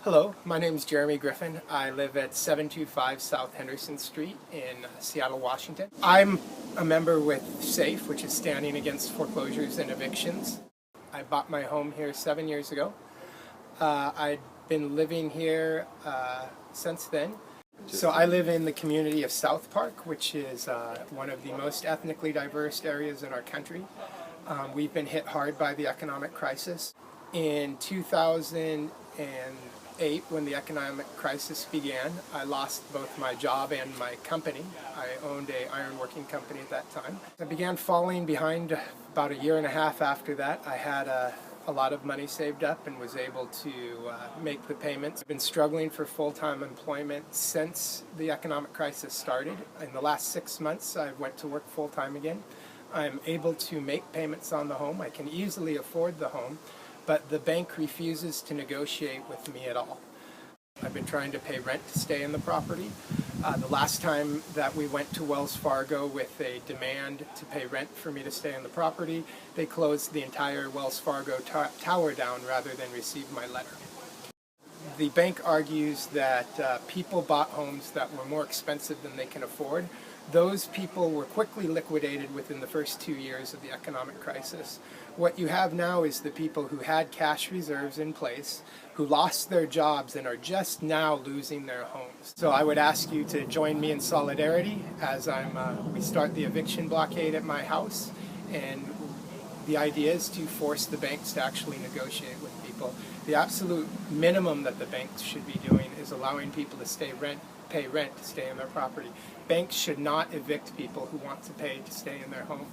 Hello, my name is Jeremy Griffin. I live at 725 South Henderson Street in Seattle, Washington. I'm a member with SAFE, which is Standing Against Foreclosures and Evictions. I bought my home here 7 years ago. I've been living here since then. So I live in the community of South Park, which is one of the most ethnically diverse areas in our country. We've been hit hard by the economic crisis. In 2008, when the economic crisis began, I lost both my job and my company. I owned an ironworking company at that time. I began falling behind about a year and a half after that. I had a lot of money saved up and was able to make the payments. I've been struggling for full-time employment since the economic crisis started. In the last 6 months, I went to work full-time again. I'm able to make payments on the home. I can easily afford the home, but the bank refuses to negotiate with me at all. I've been trying to pay rent to stay in the property. The last time that we went to Wells Fargo with a demand to pay rent for me to stay in the property, they closed the entire Wells Fargo tower down rather than receive my letter. The bank argues that people bought homes that were more expensive than they can afford. Those people were quickly liquidated within the first 2 years of the economic crisis. What you have now is the people who had cash reserves in place, who lost their jobs and are just now losing their homes. So I would ask you to join me in solidarity as we start the eviction blockade at my house, and the idea is to force the banks to actually negotiate with people. The absolute minimum that the banks should be doing is allowing people to pay rent to stay in their property. Banks should not evict people who want to pay to stay in their home.